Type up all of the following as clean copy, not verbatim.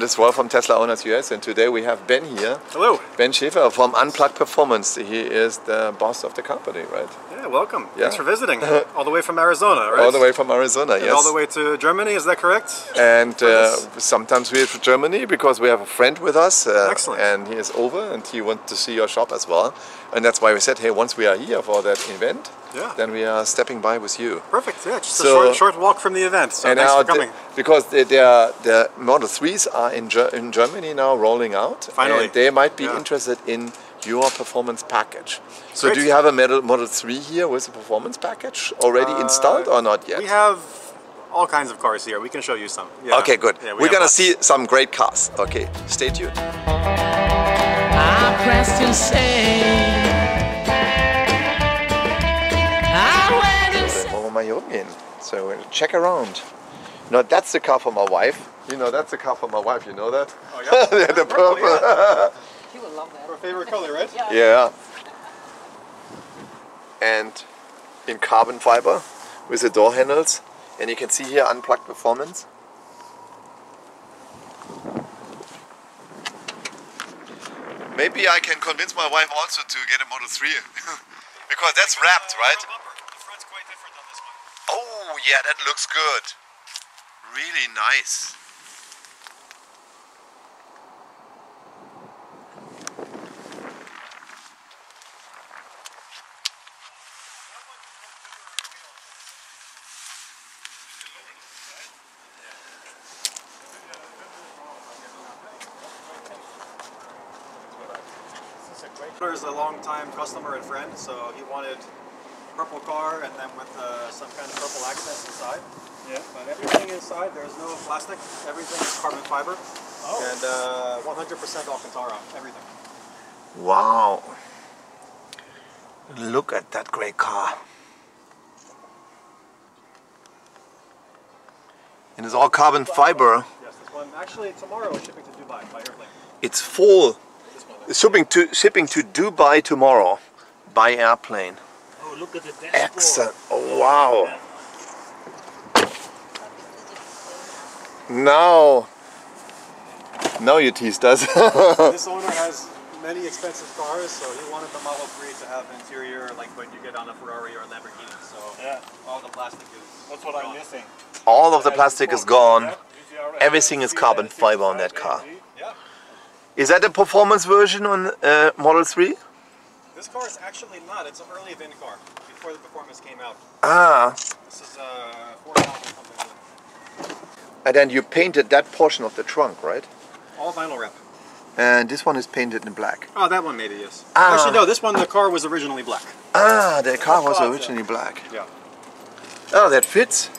is Rolf from Tesla Owners US, and today we have Ben here. Hello. Ben Schäfer from Unplugged Performance. He is the boss of the company, right? Yeah, welcome. Yeah. Thanks for visiting. All the way from Arizona, right? All the way from Arizona, And yes. all the way to Germany, is that correct? And sometimes we have to Germany because we have a friend with us. Excellent. And he is over and he wants to see your shop as well. And that's why we said, hey, once we are here for that event, then we are stepping by with you. Perfect, yeah, just a short walk from the event, so thanks for coming. Because the Model 3s are in Germany now rolling out. Finally. And they might be interested in your performance package. So Great. do you have a Model 3 here with a performance package already installed or not yet? We have all kinds of cars here. We can show you some. Yeah. Okay, good. Yeah, We're going to see some great cars. Okay, stay tuned. I pressed insane. Wollen wir mal hier rumgehen. So we'll check around. No, that's the car for my wife. You know, that's the car for my wife. You know that? Oh, yeah? The purple. Yeah. You will love that. Our favorite color, right? Yeah. And in carbon fiber with the door handles. And you can see here Unplugged Performance. Maybe I can convince my wife also to get a Model 3. Because that's wrapped, right? The front's quite different on this one. Oh, yeah, that looks good. Really nice. Is a long-time customer and friend, so he wanted a purple car and then with some kind of purple accents inside. Yeah. But everything inside, there's no plastic. Everything is carbon fiber. Oh. And 100% Alcantara. Everything. Wow. Look at that great car. And it's all carbon fiber. Yes, this one. Actually, tomorrow is shipping to Dubai by airplane. It's full. Shipping to Dubai tomorrow by airplane. Oh, look at the dashboard. Excellent. Oh, wow. Now you teased us. This owner has many expensive cars, so he wanted the Model 3 to have interior like when you get on a Ferrari or a Lamborghini. So all the plastic is That's what I'm missing. All of the plastic is gone. Everything is carbon fiber on that car. Yeah. Is that the performance version on Model 3? This car is actually not. It's an early VIN car before the performance came out. Ah. This is 4,000 something. And then you painted that portion of the trunk, right? All vinyl wrap. And this one is painted in black. Oh, that one maybe, yes. Ah. Actually, no, this one, the car was originally black. Ah, the car was originally black. Yeah. Oh, that fits.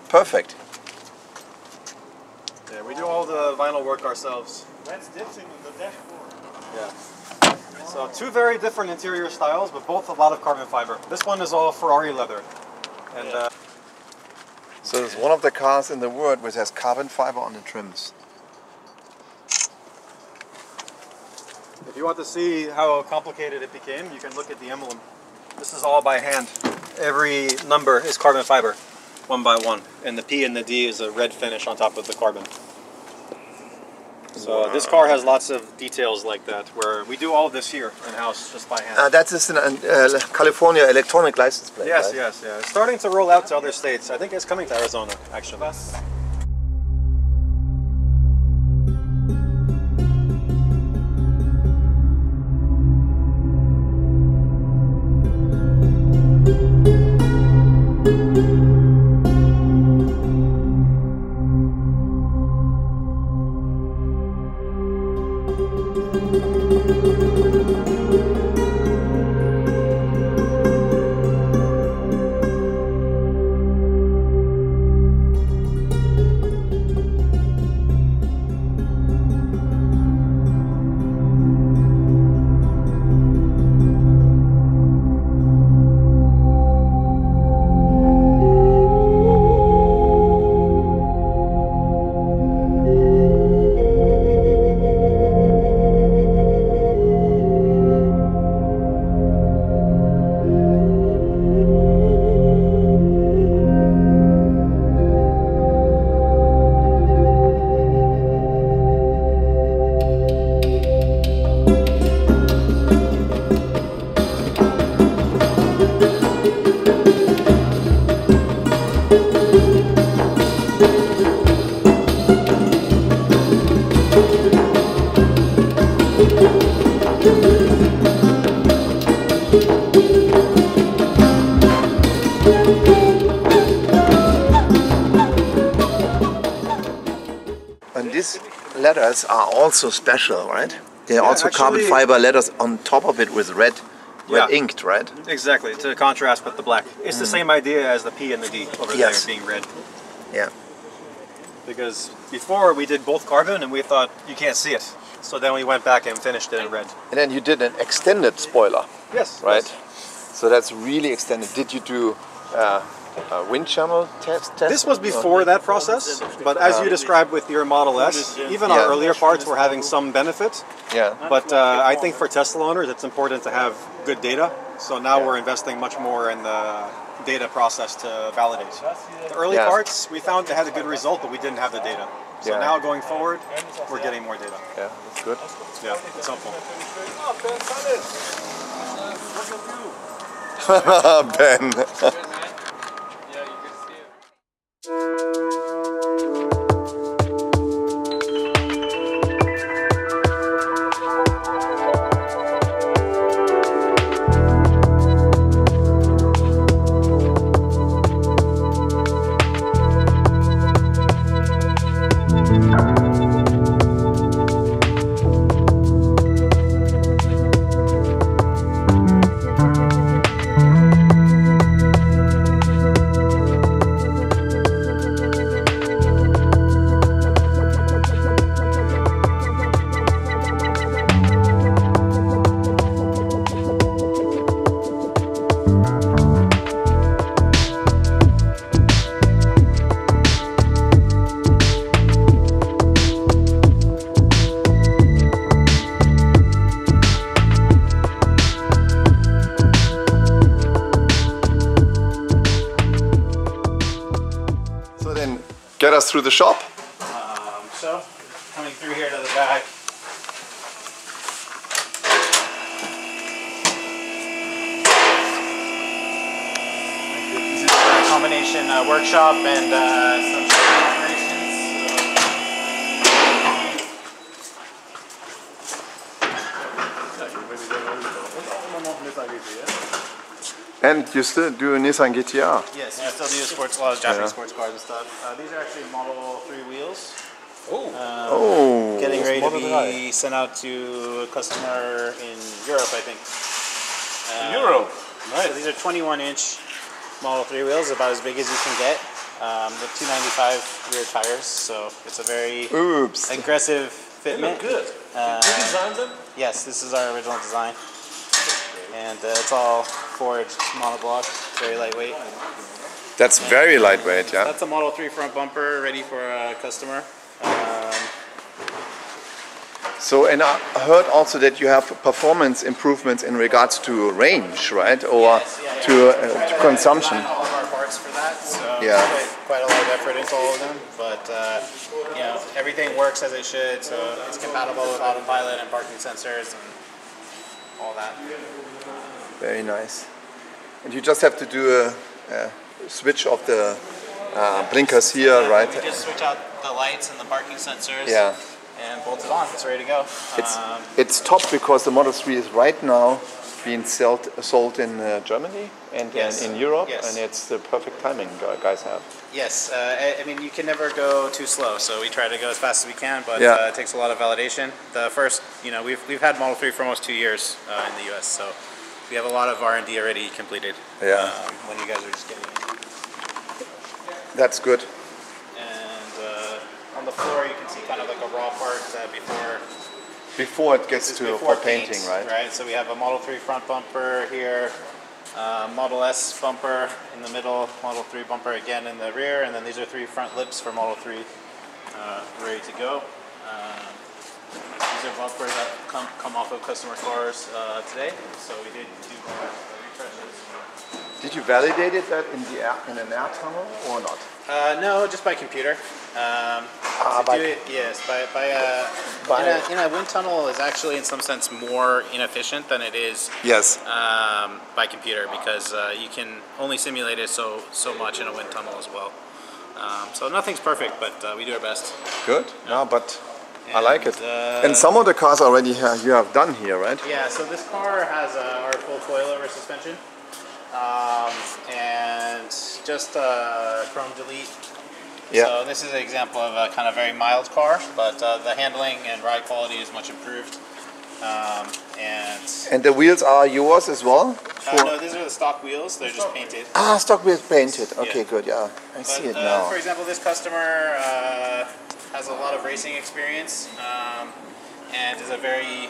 Perfect. Yeah, we do all the vinyl work ourselves. That's dipping in the dashboard. Yeah. So two very different interior styles, but both a lot of carbon fiber. This one is all Ferrari leather. And So it's one of the cars in the world which has carbon fiber on the trims. if you want to see how complicated it became, you can look at the emblem. This is all by hand. Every number is carbon fiber, one by one. And the P and the D is a red finish on top of the carbon. So this car has lots of details like that, where we do all of this here in-house just by hand. That is an California electronic license plate. Yes, right? yes, yeah. It's starting to roll out to other states. I think it's coming to Arizona, actually. And these letters are also special, right? They're also carbon actually- fiber letters on top of it with red Yeah. inked, right? Exactly, to contrast with the black. It's the same idea as the P and the D over Yes. there being red. Yeah. Because before we did both carbon and we thought you can't see it. So then we went back and finished it in red. And then you did an extended spoiler, Yes. right? yes. So that's really extended. Did you do a wind channel test? This was before that process, but as you described with your Model S, even our Yeah. earlier parts were having some benefit. Yeah. But I think for Tesla owners, it's important to have good data. So now we're investing much more in the data process to validate. The early Yeah. parts, we found they had a good result, but we didn't have the data. So Yeah. now going forward, we're getting more data. Yeah, that's good. Yeah, it's helpful. Ben. So then, get us through the shop. So, coming through here to the back. This is a combination workshop and some operations. And you still do a Nissan GTR. Yes, we still do sports, a lot of Japanese sports cars and stuff. These are actually Model 3 wheels. Oh. Getting ready to be sent out to a customer in Europe, I think. Euro. Right. So these are 21-inch Model 3 wheels, about as big as you can get. With 295 rear tires, so it's a very Oops. aggressive fitment. Good. You designed them? Yes, this is our original design. And it's all forged monoblock, very lightweight. That's very lightweight, yeah. That's a Model 3 front bumper ready for a customer. So, and I heard also that you have performance improvements in regards to range, right? Or to consumption. All of our parts for that, so Yeah. quite a lot of effort into all of them. But you know, everything works as it should, so it's compatible with autopilot and parking sensors and all that. Very nice. And you just have to do a switch of the blinkers here, right? We just switch out the lights and the parking sensors. Yeah. And bolt it on. It's ready to go. It's top because the Model 3 is right now being sold in Germany and Yes. in Europe, Yes. and it's the perfect timing guys have. Yes, I mean you can never go too slow, so we try to go as fast as we can, but Yeah. it takes a lot of validation. The first, you know, we've had Model 3 for almost 2 years in the U.S., so we have a lot of R&D already completed. Yeah. When you guys are just getting in. That's good. And on the floor you can see kind of like a raw part Before it gets to before for painting, paint, right? So we have a Model 3 front bumper here, Model S bumper in the middle, Model 3 bumper again in the rear, and then these are 3 front lips for Model 3 ready to go. These are bumpers that come off of customer cars today, so we did do refreshes. Did you validate that in an air tunnel or not? No, just by computer. By- Do it, yes, in a wind tunnel is actually in some sense more inefficient than it is Yes. by computer because you can only simulate it so much in a wind tunnel as well. So nothing's perfect, but we do our best. Good. No, but I like it. And some of the cars already you have done here, right? Yeah, so this car has our full coilover suspension and just chrome delete. Yeah. So this is an example of a kind of very mild car, but the handling and ride quality is much improved. And the wheels are yours as well? No, these are the stock wheels. They're just painted. Ah, stock wheels painted. Okay, Yeah. good. Yeah, I see it now. For example, this customer has a lot of racing experience and is a very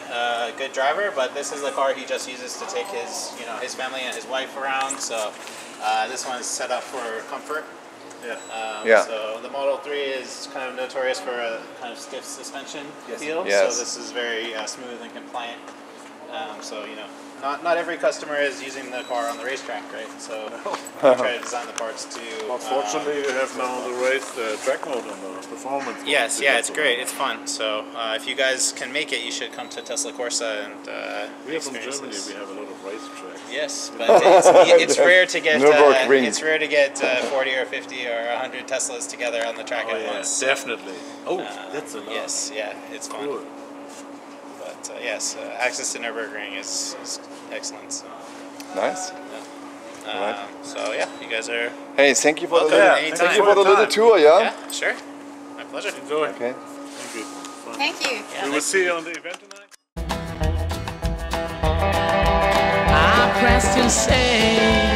good driver. But this is the car he just uses to take his family and his wife around. So this one's set up for comfort. Yeah. So the Model 3 is kind of notorious for a kind of stiff suspension feel. Yes. So this is very smooth and compliant. So not every customer is using the car on the racetrack, right? So we try to design the parts to. Unfortunately, you have now the race track mode and the performance. Yes, yeah, it's great. It's fun. So if you guys can make it, you should come to Tesla Corsa and We have in experience Germany. this. We have a lot of racetracks. Yes, but it's rare to get Nürburgring. it's rare to get 40 or 50 or 100 Teslas together on the track at once. Definitely. Oh, that's a lot. Yes, yeah, it's fun. Cool. But yes, access to Nürburgring is excellent. So, Nice. Right. So yeah, you guys are Hey, thank you for the welcome little, anytime. thank you for the little tour. Yeah. Yeah, sure. My pleasure. Enjoy. Okay. Thank you. Fun. Thank you. Yeah, We will see you on the event tonight. I pressed and say